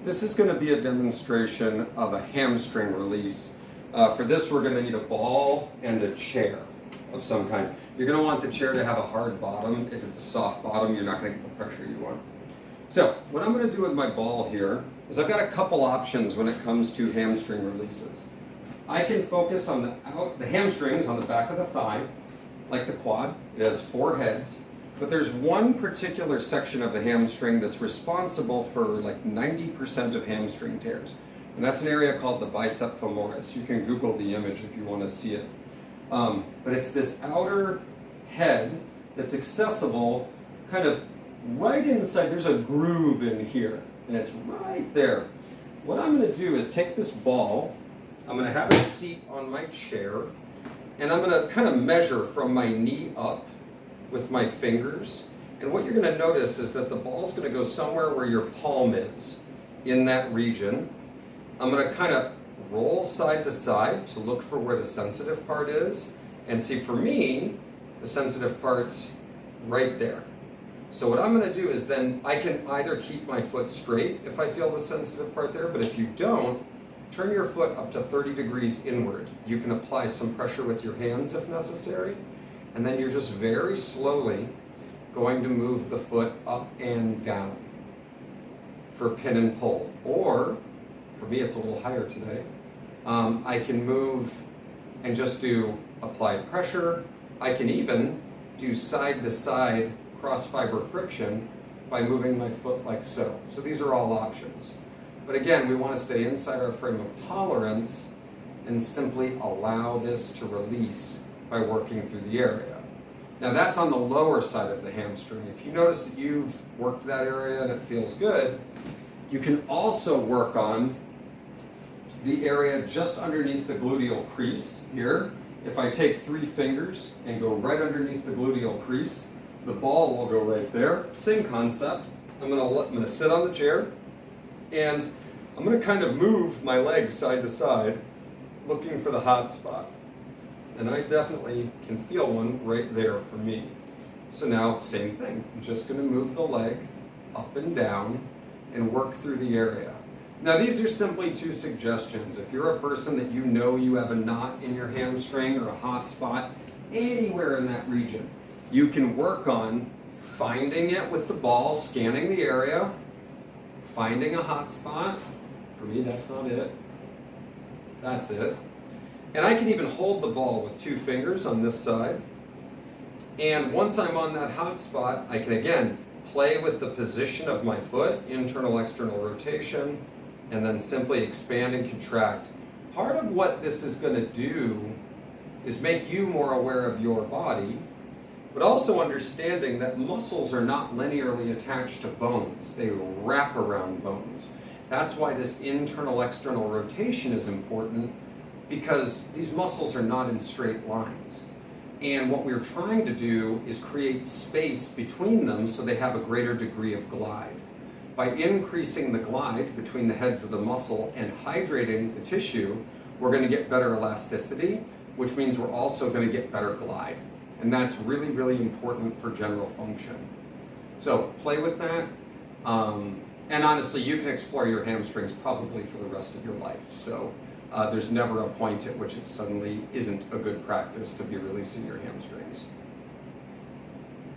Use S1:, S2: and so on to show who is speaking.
S1: This is going to be a demonstration of a hamstring release. For this, we're going to need a ball and a chair of some kind. You're going to want the chair to have a hard bottom. If it's a soft bottom, you're not going to get the pressure you want. So what I'm going to do with my ball here is I've got a couple options when it comes to hamstring releases. I can focus on the hamstrings on the back of the thigh, like the quad. It has 4 heads. But there's one particular section of the hamstring that's responsible for like 90% of hamstring tears. And that's an area called the biceps femoris. You can Google the image if you want to see it. But it's this outer head that's accessible kind of right inside. There's a groove in here, and it's right there. What I'm going to do is take this ball, I'm going to have a seat on my chair, and I'm going to kind of measure from my knee up with my fingers. And what you're going to notice is that the ball's going to go somewhere where your palm is, in that region. I'm going to kind of roll side to side to look for where the sensitive part is. And see, for me, the sensitive part's right there. So what I'm going to do is then I can either keep my foot straight if I feel the sensitive part there, but if you don't, turn your foot up to 30 degrees inward. You can apply some pressure with your hands if necessary. And then you're just very slowly going to move the foot up and down for pin and pull. Or, for me it's a little higher today, I can move and just do applied pressure. I can even do side to side cross fiber friction by moving my foot like so. So these are all options. But again, we want to stay inside our frame of tolerance and simply allow this to release by working through the area. Now that's on the lower side of the hamstring. If you notice that you've worked that area and it feels good, you can also work on the area just underneath the gluteal crease here. If I take 3 fingers and go right underneath the gluteal crease, the ball will go right there. Same concept. I'm going to sit on the chair and I'm going to kind of move my legs side to side looking for the hot spot. And I definitely can feel one right there for me. So now, same thing. I'm just going to move the leg up and down and work through the area. Now these are simply 2 suggestions. If you're a person that you know you have a knot in your hamstring or a hot spot anywhere in that region, you can work on finding it with the ball, scanning the area, finding a hot spot. For me, that's not it. That's it. And I can even hold the ball with 2 fingers on this side. And once I'm on that hot spot, I can again play with the position of my foot, internal, external rotation, and then simply expand and contract. Part of what this is going to do is make you more aware of your body, but also understanding that muscles are not linearly attached to bones. They wrap around bones. That's why this internal, external rotation is important, because these muscles are not in straight lines. And what we're trying to do is create space between them so they have a greater degree of glide. By increasing the glide between the heads of the muscle and hydrating the tissue, we're going to get better elasticity, which means we're also going to get better glide. And that's really, really important for general function. So play with that. And honestly, you can explore your hamstrings probably for the rest of your life. So there's never a point at which it suddenly isn't a good practice to be releasing your hamstrings.